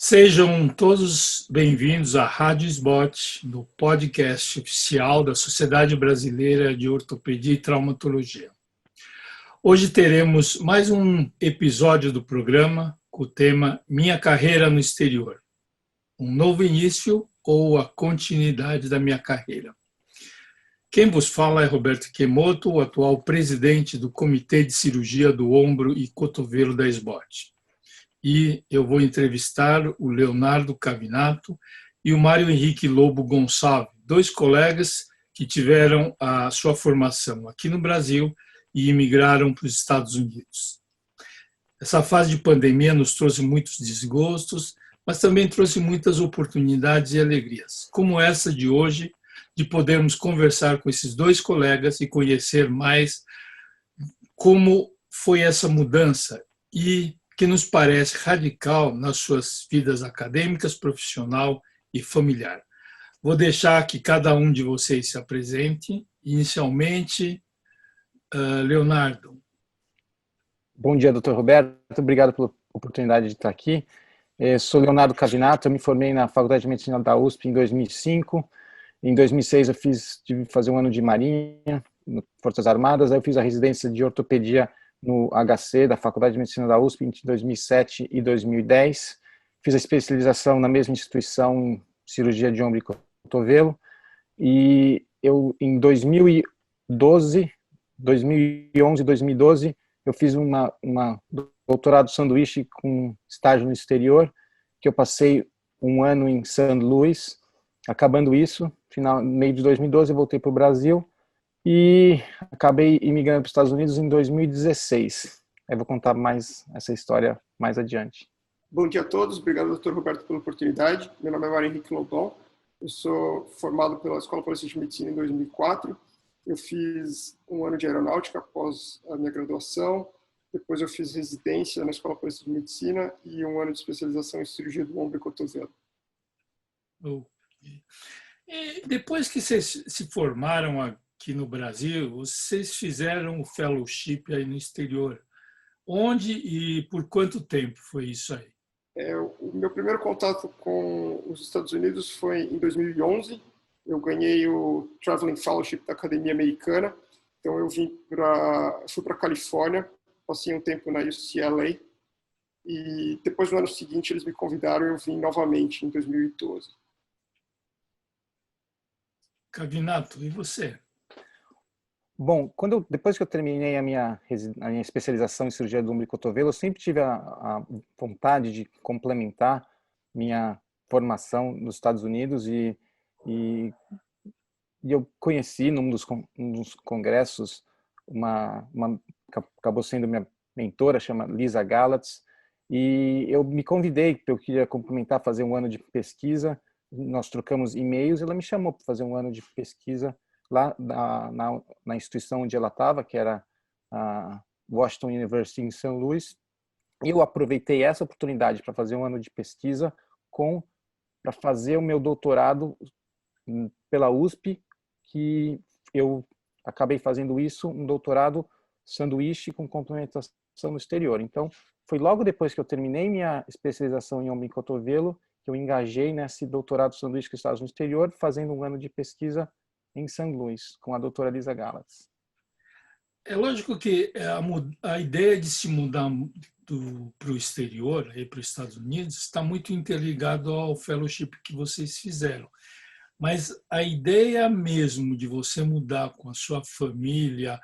Sejam todos bem-vindos à Rádio SBOT, no podcast oficial da Sociedade Brasileira de Ortopedia e Traumatologia. Hoje teremos mais um episódio do programa com o tema Minha Carreira no Exterior, um novo início ou a continuidade da minha carreira. Quem vos fala é Roberto Kemoto, o atual presidente do Comitê de Cirurgia do Ombro e Cotovelo da SBOT. E eu vou entrevistar o Leonardo Cavinato e o Mário Henrique Lobo Gonçalves, dois colegas que tiveram a sua formação aqui no Brasil e imigraram para os Estados Unidos. Essa fase de pandemia nos trouxe muitos desgostos, mas também trouxe muitas oportunidades e alegrias, como essa de hoje, de podermos conversar com esses dois colegas e conhecer mais como foi essa mudança e que nos parece radical nas suas vidas acadêmicas, profissional e familiar. Vou deixar que cada um de vocês se apresente. Inicialmente, Leonardo. Bom dia, Dr. Roberto. Obrigado pela oportunidade de estar aqui. Sou Leonardo Cavinato, eu me formei na Faculdade de Medicina da USP em 2005. Em 2006 eu tive que fazer um ano de Marinha, Forças Armadas, aí eu fiz a residência de ortopedia no HC, da Faculdade de Medicina da USP, entre 2007 e 2010. Fiz a especialização na mesma instituição em cirurgia de ombro e cotovelo. E eu, em 2011 e 2012, eu fiz uma doutorado sanduíche com estágio no exterior, que eu passei um ano em St. Louis. Acabando isso, meio de 2012, eu voltei para o Brasil e acabei imigrando para os Estados Unidos em 2016. Eu vou contar mais essa história mais adiante. Bom dia a todos, obrigado, Dr. Roberto, pela oportunidade. Meu nome é Mário Henrique Lobo, eu sou formado pela Escola Paulista de Medicina em 2004. Eu fiz um ano de aeronáutica após a minha graduação, depois eu fiz residência na Escola Paulista de Medicina e um ano de especialização em cirurgia do ombro e cotovelo. E depois que vocês se formaram aqui no Brasil, vocês fizeram o fellowship aí no exterior. Onde e por quanto tempo foi isso aí? O meu primeiro contato com os Estados Unidos foi em 2011. Eu ganhei o Traveling Fellowship da Academia Americana. Então eu fui para a Califórnia, passei um tempo na UCLA e depois no ano seguinte eles me convidaram e eu vim novamente em 2012. Cavinato, e você? Bom, depois que eu terminei a minha especialização em cirurgia do ombro e cotovelo, eu sempre tive a vontade de complementar minha formação nos Estados Unidos e eu conheci num dos congressos que acabou sendo minha mentora, chama Lisa Galatz, e eu me convidei, porque eu queria complementar, fazer um ano de pesquisa. Nós trocamos e-mails e ela me chamou para fazer um ano de pesquisa lá na instituição onde ela estava, que era a Washington University em St. Louis. Eu aproveitei essa oportunidade para fazer um ano de pesquisa para fazer o meu doutorado pela USP, que eu acabei fazendo isso, um doutorado sanduíche com complementação no exterior. Então, foi logo depois que eu terminei minha especialização em ombro e cotovelo que eu engajei nesse doutorado sanduíche com estágio no exterior, fazendo um ano de pesquisa em St. Louis, com a doutora Lisa Galatz. É lógico que a ideia de se mudar para o exterior, para os Estados Unidos, está muito interligado ao fellowship que vocês fizeram. Mas a ideia mesmo de você mudar com a sua família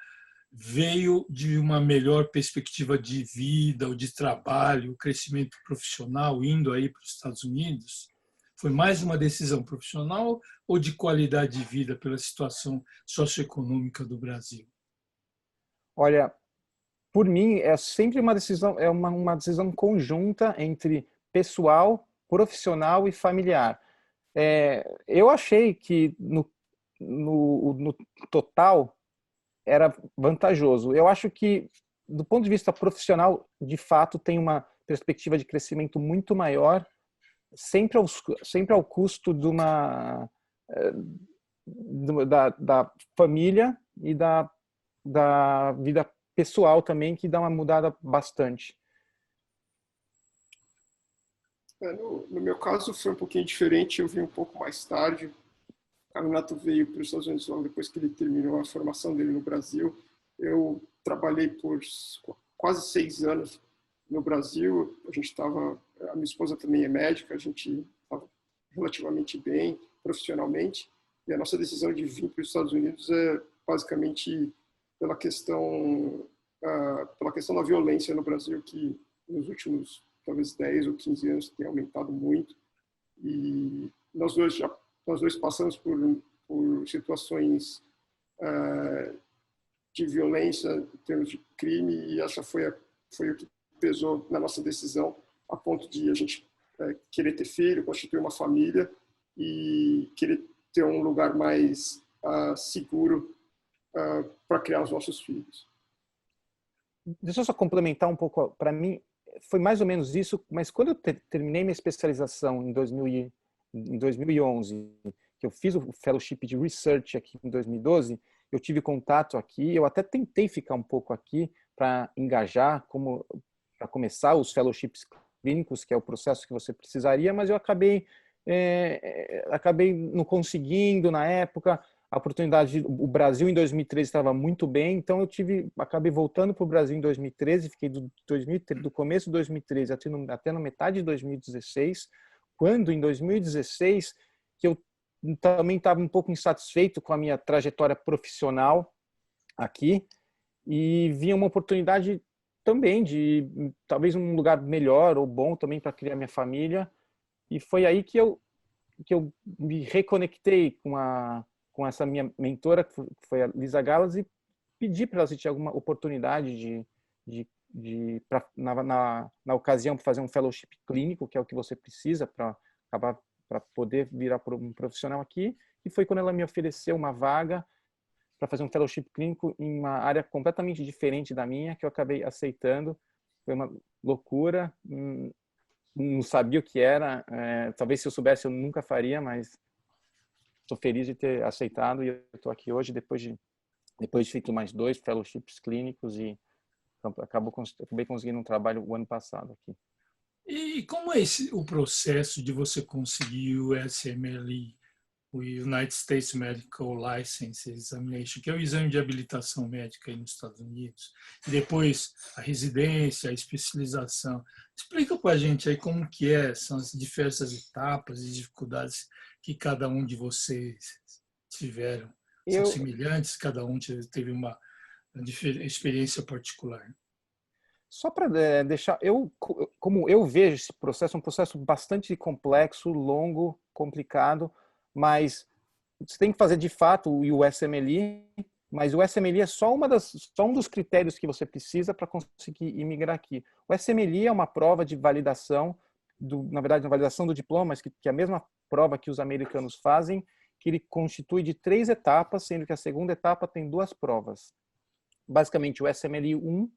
veio de uma melhor perspectiva de vida ou de trabalho, crescimento profissional, indo aí para os Estados Unidos? Foi mais uma decisão profissional ou de qualidade de vida pela situação socioeconômica do Brasil? Olha, por mim é sempre uma decisão, uma decisão conjunta entre pessoal, profissional e familiar. Eu achei que no total era vantajoso. Eu acho que, do ponto de vista profissional, de fato, tem uma perspectiva de crescimento muito maior, sempre ao custo da família e da vida pessoal também, que dá uma mudada bastante. No meu caso foi um pouquinho diferente, eu vim um pouco mais tarde. O Cavinato veio para os Estados Unidos logo depois que ele terminou a formação dele no Brasil. Eu trabalhei por quase 6 anos no Brasil. A minha esposa também é médica, a gente estava relativamente bem profissionalmente. E a nossa decisão de vir para os Estados Unidos é basicamente pela questão da violência no Brasil, que nos últimos talvez 10 ou 15 anos tem aumentado muito. E nós dois passamos por situações de violência em termos de crime, e essa foi o que pesou na nossa decisão, a ponto de a gente querer ter filho, constituir uma família e querer ter um lugar mais seguro para criar os nossos filhos. Deixa eu só complementar um pouco. Para mim, foi mais ou menos isso, mas quando eu terminei minha especialização em 2011, que eu fiz o Fellowship de Research aqui em 2012, eu tive contato aqui, eu até tentei ficar um pouco aqui para engajar, para começar os Fellowships clínicos, que é o processo que você precisaria, mas eu acabei não conseguindo na época. A oportunidade, o Brasil em 2013 estava muito bem, então acabei voltando para o Brasil em 2013, fiquei do começo de 2013 até na metade de 2016, quando em 2016 que eu também estava um pouco insatisfeito com a minha trajetória profissional aqui e vi uma oportunidade também de talvez um lugar melhor ou bom também para criar minha família, e foi aí que eu me reconectei com essa minha mentora, que foi a Lisa Galas, e pedi para ela se tinha alguma oportunidade na ocasião, para fazer um fellowship clínico, que é o que você precisa para poder virar um profissional aqui. E foi quando ela me ofereceu uma vaga para fazer um fellowship clínico em uma área completamente diferente da minha, que eu acabei aceitando. Foi uma loucura, não sabia o que era. Talvez se eu soubesse eu nunca faria, mas estou feliz de ter aceitado, e eu estou aqui hoje depois de feito mais 2 fellowships clínicos, e acabei conseguindo um trabalho o ano passado aqui. E como é o processo de você conseguir o USMLE, o United States Medical License Examination, que é o exame de habilitação médica aí nos Estados Unidos, e depois a residência, a especialização? Explica para a gente aí como que são as diversas etapas e dificuldades que cada um de vocês tiveram. São semelhantes? Cada um teve uma experiência particular? Só para deixar, como eu vejo esse processo, é um processo bastante complexo, longo, complicado, mas você tem que fazer de fato o USMLE, mas o USMLE é só um dos critérios que você precisa para conseguir imigrar aqui. O USMLE é uma prova de validação, na verdade, uma validação do diploma, mas que é a mesma prova que os americanos fazem, que ele constitui de 3 etapas, sendo que a segunda etapa tem 2 provas. Basicamente, o USMLE 1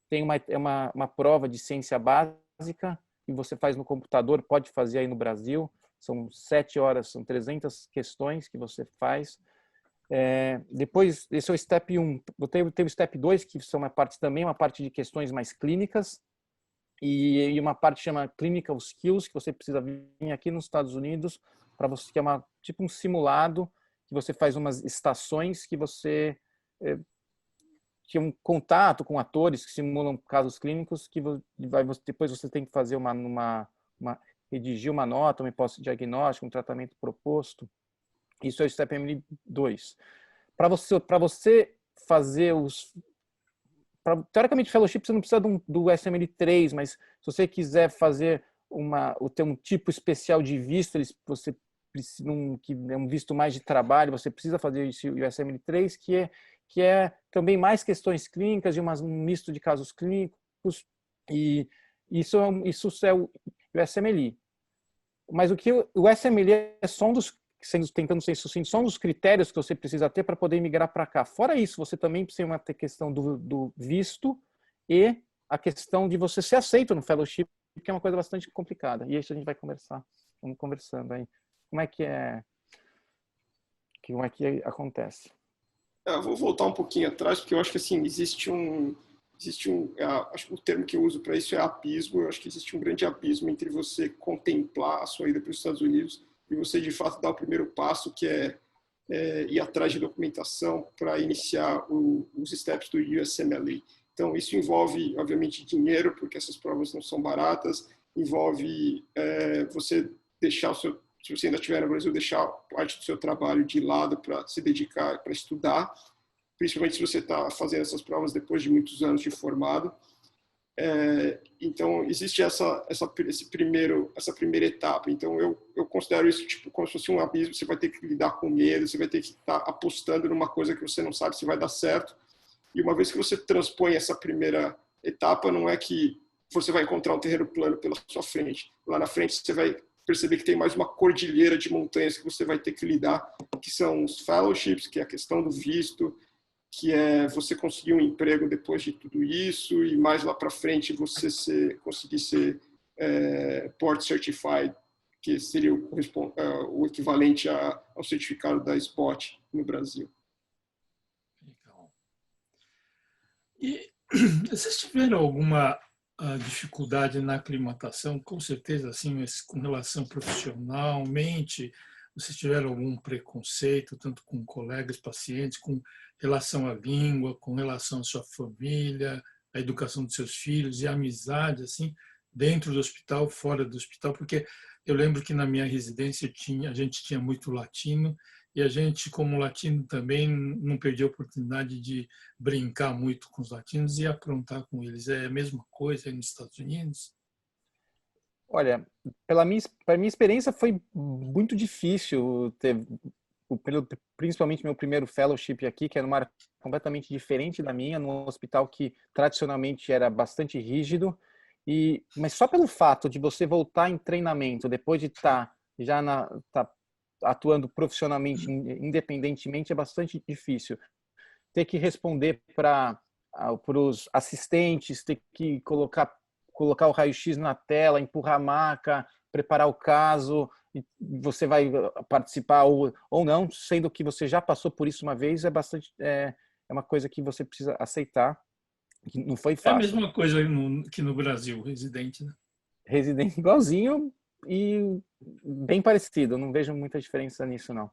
tem uma prova de ciência básica, que você faz no computador, pode fazer aí no Brasil. São 7 horas, são 300 questões que você faz. Depois, esse é o Step 1. Teve o Step 2, que são uma parte de questões mais clínicas, e uma parte que chama Clinical Skills, que você precisa vir aqui nos Estados Unidos, para você, que é tipo um simulado, que você faz umas estações que você tinha um contato com atores que simulam casos clínicos, que depois você tem que fazer redigir uma nota, um hipótese diagnóstica, um tratamento proposto. Isso é o Step MD 2. Para você fazer teoricamente, fellowship, você não precisa do SML 3, mas se você quiser fazer ter um tipo especial de visto, você precisa, que é um visto mais de trabalho, você precisa fazer o SML 3, que é também mais questões clínicas, um misto de casos clínicos, e isso é o USMLE. Mas o USMLE é só tentando ser sucinto, são os critérios que você precisa ter para poder migrar para cá. Fora isso, você também precisa ter questão do visto e a questão de você ser aceito no fellowship, que é uma coisa bastante complicada. E isso a gente vai conversar. Vamos conversando aí. Como é que acontece? Eu vou voltar um pouquinho atrás, porque eu acho que assim, existe existe acho que o termo que eu uso para isso é abismo. Eu acho que existe um grande abismo entre você contemplar a sua ida para os Estados Unidos e você, de fato, dar o primeiro passo, que é ir atrás de documentação para iniciar os steps do USMLE. Então, isso envolve, obviamente, dinheiro, porque essas provas não são baratas, envolve você deixar se você ainda estiver no Brasil, deixar parte do seu trabalho de lado para se dedicar, para estudar, principalmente se você está fazendo essas provas depois de muitos anos de formado. Então, existe essa primeira etapa. Então, eu considero isso tipo como se fosse um abismo. Você vai ter que lidar com medo, você vai ter que estar apostando numa coisa que você não sabe se vai dar certo. E uma vez que você transpõe essa primeira etapa, não é que você vai encontrar um terreno plano pela sua frente. Lá na frente, você vai perceber que tem mais uma cordilheira de montanhas que você vai ter que lidar, que são os fellowships, que é a questão do visto, que é você conseguir um emprego depois de tudo isso, e mais lá para frente você conseguir ser Port Certified, que seria o equivalente ao certificado da SPOT no Brasil. Legal. E vocês tiveram alguma dificuldade na aclimatação? Com certeza, assim, mas com relação profissionalmente, vocês tiveram algum preconceito, tanto com colegas, pacientes, com relação à língua, com relação à sua família, à educação dos seus filhos e a amizade, assim, dentro do hospital, fora do hospital? Porque eu lembro que na minha residência a gente tinha muito latino e a gente, como latino, também não perdia a oportunidade de brincar muito com os latinos e aprontar com eles. É a mesma coisa aí nos Estados Unidos? Olha, pela minha experiência foi muito difícil ter, principalmente meu primeiro fellowship aqui, que era numa área completamente diferente da minha, num hospital que tradicionalmente era bastante rígido, mas só pelo fato de você voltar em treinamento, depois de estar atuando profissionalmente, independentemente, é bastante difícil. Ter que responder para os assistentes, ter que colocar o raio-x na tela, empurrar a maca, preparar o caso, e você vai participar ou não, sendo que você já passou por isso uma vez, é uma coisa que você precisa aceitar, que não foi É a fácil. mesma coisa que no Brasil, residente, né? Residente igualzinho e bem parecido, eu não vejo muita diferença nisso, não.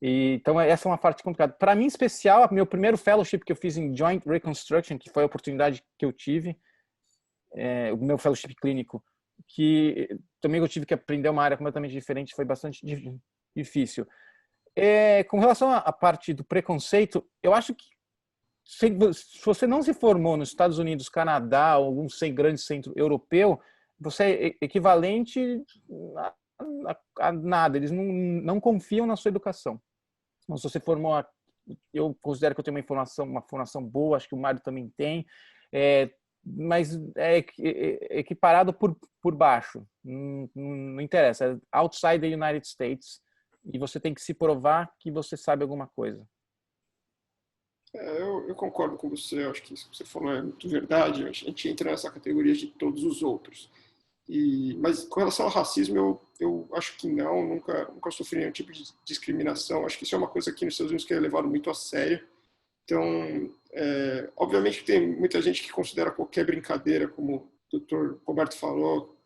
Então, essa é uma parte complicada. Para mim, em especial, meu primeiro fellowship que eu fiz em Joint Reconstruction, que foi a oportunidade que eu tive, o meu fellowship clínico, que também eu tive que aprender uma área completamente diferente, foi bastante difícil. Com relação à parte do preconceito, eu acho que se você não se formou nos Estados Unidos, Canadá, ou algum grande centro europeu, você é equivalente a nada. Eles não confiam na sua educação. Então, se você formou, eu considero que eu tenho uma formação boa, acho que o Mário também tem, mas é equiparado por baixo. Não interessa. É outside the United States e você tem que se provar que você sabe alguma coisa. Eu concordo com você, acho que isso que você falou é muito verdade. A gente entra nessa categoria de todos os outros. Mas com relação ao racismo, eu acho que nunca sofri nenhum tipo de discriminação. Acho que isso é uma coisa aqui nos Estados Unidos que é levado muito a sério. Então, obviamente que tem muita gente que considera qualquer brincadeira, como o Dr. Roberto falou,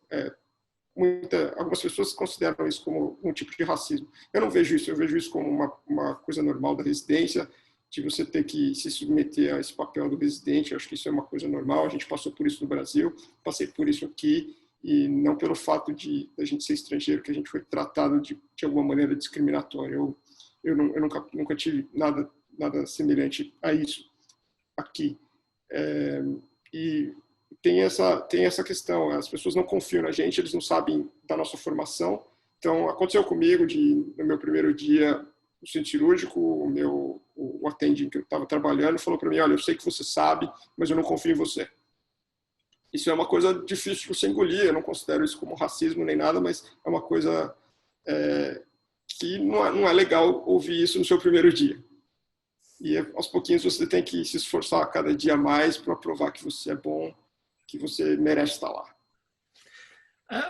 algumas pessoas consideram isso como um tipo de racismo. Eu não vejo isso, eu vejo isso como uma coisa normal da residência, de você ter que se submeter a esse papel do residente. Eu acho que isso é uma coisa normal, a gente passou por isso no Brasil, passei por isso aqui, e não pelo fato de a gente ser estrangeiro que a gente foi tratado de alguma maneira discriminatória. Eu nunca tive nada semelhante a isso aqui. E tem essa questão, as pessoas não confiam na gente, eles não sabem da nossa formação. Então, aconteceu comigo no meu primeiro dia no centro cirúrgico, o attending que eu estava trabalhando falou para mim: olha, eu sei que você sabe, mas eu não confio em você. Isso é uma coisa difícil de você engolir, eu não considero isso como racismo nem nada, mas é uma coisa que não é legal ouvir isso no seu primeiro dia. E aos pouquinhos você tem que se esforçar cada dia mais para provar que você é bom, que você merece estar lá.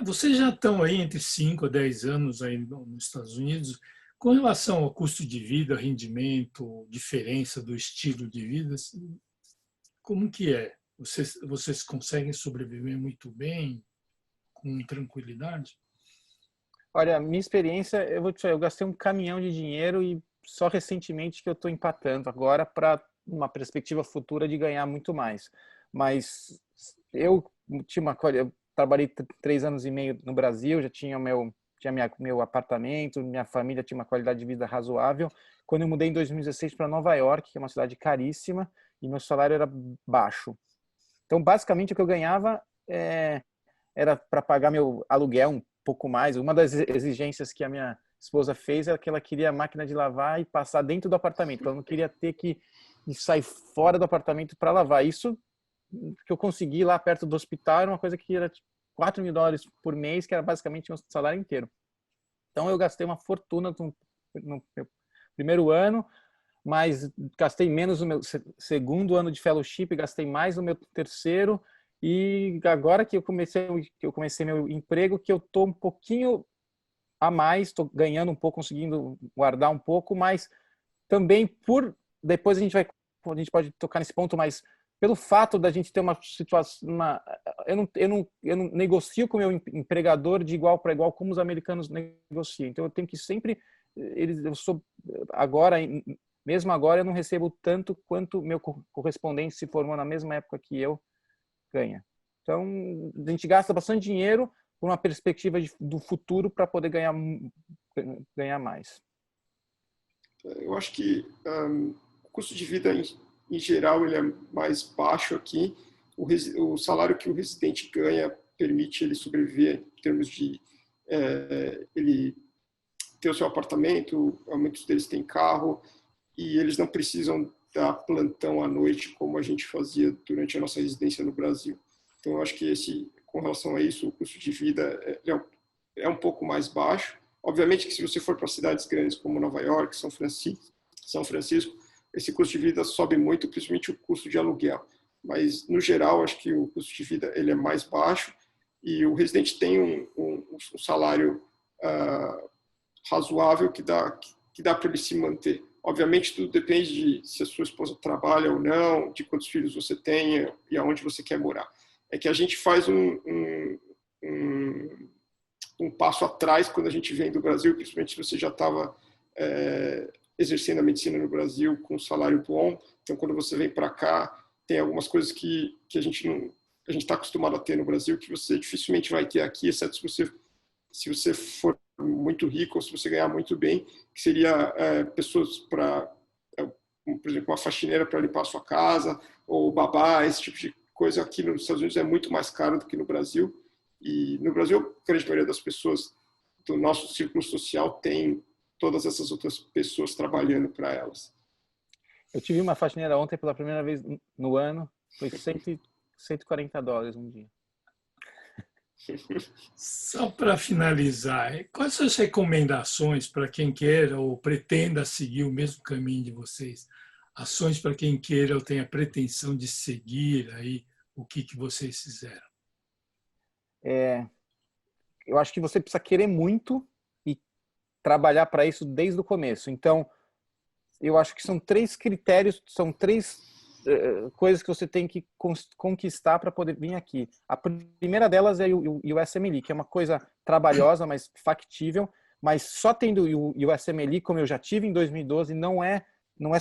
Vocês já estão aí entre 5 a 10 anos aí nos Estados Unidos. Com relação ao custo de vida, rendimento, diferença do estilo de vida, como que é? vocês conseguem sobreviver muito bem, com tranquilidade? Olha, minha experiência, eu vou te falar, eu gastei um caminhão de dinheiro e só recentemente que eu estou empatando agora para uma perspectiva futura de ganhar muito mais. Mas eu tinha eu trabalhei 3 anos e meio no Brasil, já tinha meu apartamento, minha família tinha uma qualidade de vida razoável. Quando eu mudei em 2016 para Nova York, que é uma cidade caríssima, e meu salário era baixo. Então, basicamente, o que eu ganhava era para pagar meu aluguel um pouco mais. Uma das exigências que a minha esposa fez era que ela queria a máquina de lavar e passar dentro do apartamento. Ela não queria ter que sair fora do apartamento para lavar. Isso que eu consegui lá perto do hospital era uma coisa que era tipo, $4.000 por mês, que era basicamente um salário inteiro. Então eu gastei uma fortuna no meu primeiro ano, mas gastei menos no meu segundo ano de fellowship, gastei mais no meu terceiro, e agora que eu comecei meu emprego, que eu estou um pouquinho a mais, estou ganhando um pouco, conseguindo guardar um pouco, mas também depois a gente pode tocar nesse ponto, mas pelo fato da gente ter uma situação, eu não negocio com o meu empregador de igual para igual como os americanos negociam. Então eu tenho que sempre, mesmo agora eu não recebo tanto quanto meu correspondente se formou na mesma época que eu ganha. Então a gente gasta bastante dinheiro por uma perspectiva do futuro para poder ganhar mais. Eu acho que o custo de vida em geral ele é mais baixo aqui. O salário que o residente ganha permite ele sobreviver em termos de ele ter o seu apartamento, muitos deles têm carro e eles não precisam dar plantão à noite como a gente fazia durante a nossa residência no Brasil. Então eu acho que com relação a isso, o custo de vida é um pouco mais baixo. Obviamente que se você for para cidades grandes como Nova York, São Francisco, esse custo de vida sobe muito, principalmente o custo de aluguel. Mas, no geral, acho que o custo de vida ele é mais baixo e o residente tem um salário razoável que dá para ele se manter. Obviamente, tudo depende de se a sua esposa trabalha ou não, de quantos filhos você tem e aonde você quer morar. É que a gente faz um passo atrás quando a gente vem do Brasil, principalmente se você já estava exercendo a medicina no Brasil com um salário bom. Então, quando você vem para cá, tem algumas coisas que a gente está acostumado a ter no Brasil que você dificilmente vai ter aqui, exceto se você for muito rico ou se você ganhar muito bem, que seria pessoas por exemplo, uma faxineira para limpar a sua casa, ou babá, esse tipo de coisa. Aqui nos Estados Unidos é muito mais caro do que no Brasil. E no Brasil, a grande maioria das pessoas do nosso círculo social tem todas essas outras pessoas trabalhando para elas. Eu tive uma faxineira ontem pela primeira vez no ano, foi $140 um dia. Só para finalizar, quais são as recomendações para quem queira ou pretenda seguir o mesmo caminho de vocês? Ações para quem queira ou tenha pretensão de seguir aí o que vocês fizeram? Eu acho que você precisa querer muito e trabalhar para isso desde o começo. Então, eu acho que são 3 critérios, são 3 coisas que você tem que conquistar para poder vir aqui. A primeira delas é o USMLE, que é uma coisa trabalhosa, mas factível, mas só tendo o USMLE, como eu já tive em 2012, não é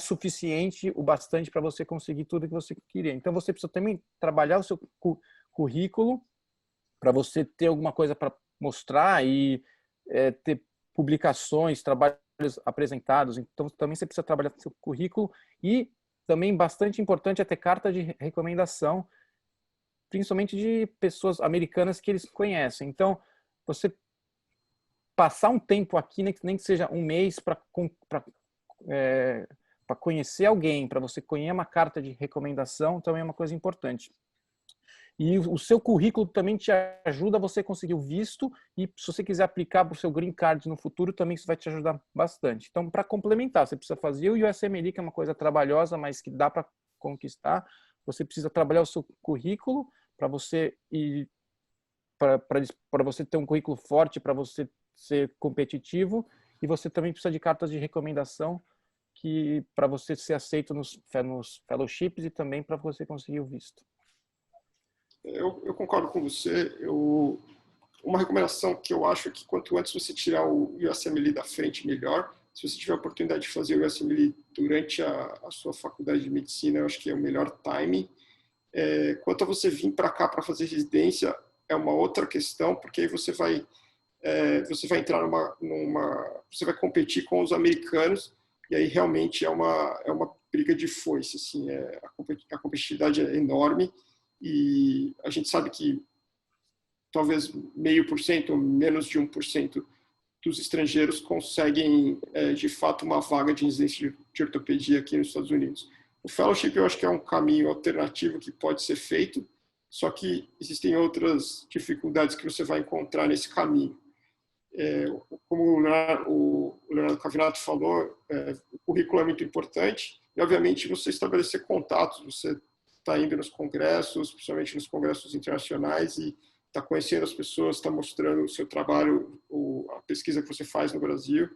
suficiente o bastante para você conseguir tudo que você queria. Então você precisa também trabalhar o seu currículo para você ter alguma coisa para mostrar e ter publicações, trabalhos apresentados. Então também você precisa trabalhar seu currículo e também bastante importante é ter carta de recomendação, principalmente de pessoas americanas que eles conhecem. Então, você passar um tempo aqui, nem que seja um mês, para conhecer alguém, para você conhecer uma carta de recomendação, também é uma coisa importante. E o seu currículo também te ajuda a você conseguir o visto e se você quiser aplicar para o seu Green Card no futuro, também isso vai te ajudar bastante. Então, para complementar, você precisa fazer o USMLE, que é uma coisa trabalhosa, mas que dá para conquistar. Você precisa trabalhar o seu currículo para você para você ter um currículo forte, para você ser competitivo, e você também precisa de cartas de recomendação para você ser aceito nos fellowships e também para você conseguir o visto. Eu concordo com você. Uma recomendação que eu acho é que quanto antes você tirar o USMLE da frente, melhor. Se você tiver a oportunidade de fazer o USMLE durante a sua faculdade de medicina, eu acho que é o melhor timing. Quanto a você vir para cá para fazer residência, é uma outra questão, porque aí você vai entrar você vai competir com os americanos, e aí realmente é uma briga de foice, assim, a competitividade é enorme, e a gente sabe que talvez 0,5% ou menos de 1% dos estrangeiros conseguem, de fato, uma vaga de residência de ortopedia aqui nos Estados Unidos. O fellowship eu acho que é um caminho alternativo que pode ser feito, só que existem outras dificuldades que você vai encontrar nesse caminho. Como o Leonardo Cavinato falou, o currículo é muito importante e, obviamente, você estabelecer contatos, você está indo nos congressos, principalmente nos congressos internacionais, e está conhecendo as pessoas, está mostrando o seu trabalho, a pesquisa que você faz no Brasil,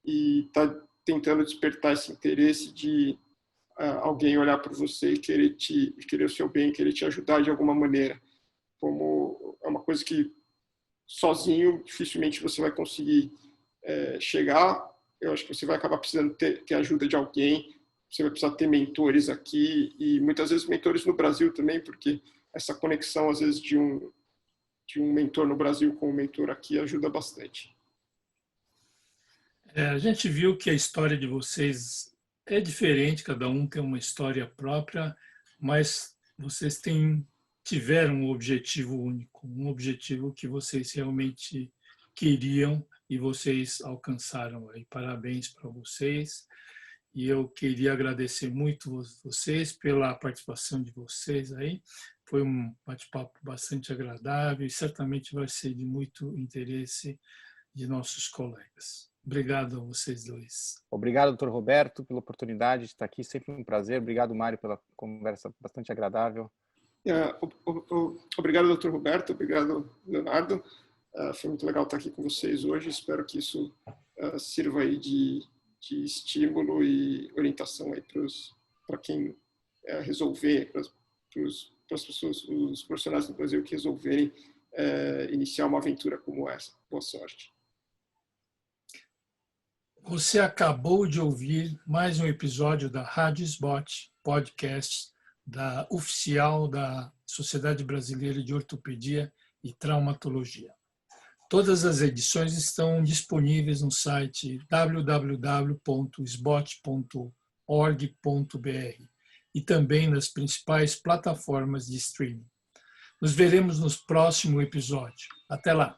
e está tentando despertar esse interesse de alguém olhar para você e querer o seu bem, querer te ajudar de alguma maneira. Como é uma coisa que sozinho dificilmente você vai conseguir chegar. Eu acho que você vai acabar precisando ter a ajuda de alguém, você vai precisar ter mentores aqui, e muitas vezes mentores no Brasil também, porque essa conexão, às vezes, de um mentor no Brasil com um mentor aqui ajuda bastante. A gente viu que a história de vocês é diferente, cada um tem uma história própria, mas vocês tiveram um objetivo único, um objetivo que vocês realmente queriam e vocês alcançaram. Aí, parabéns para vocês. E eu queria agradecer muito vocês pela participação de vocês aí. Foi um bate-papo bastante agradável e certamente vai ser de muito interesse de nossos colegas. Obrigado a vocês dois. Obrigado, Dr. Roberto, pela oportunidade de estar aqui. Sempre um prazer. Obrigado, Mário, pela conversa bastante agradável. Obrigado, Dr. Roberto. Obrigado, Leonardo. Foi muito legal estar aqui com vocês hoje. Espero que isso sirva aí de estímulo e orientação aí para quem resolver, para as pessoas, os profissionais do Brasil que resolverem iniciar uma aventura como essa. Boa sorte. Você acabou de ouvir mais um episódio da Rádio Sbot, podcast oficial da Sociedade Brasileira de Ortopedia e Traumatologia. Todas as edições estão disponíveis no site www.sbot.org.br e também nas principais plataformas de streaming. Nos veremos no próximo episódio. Até lá!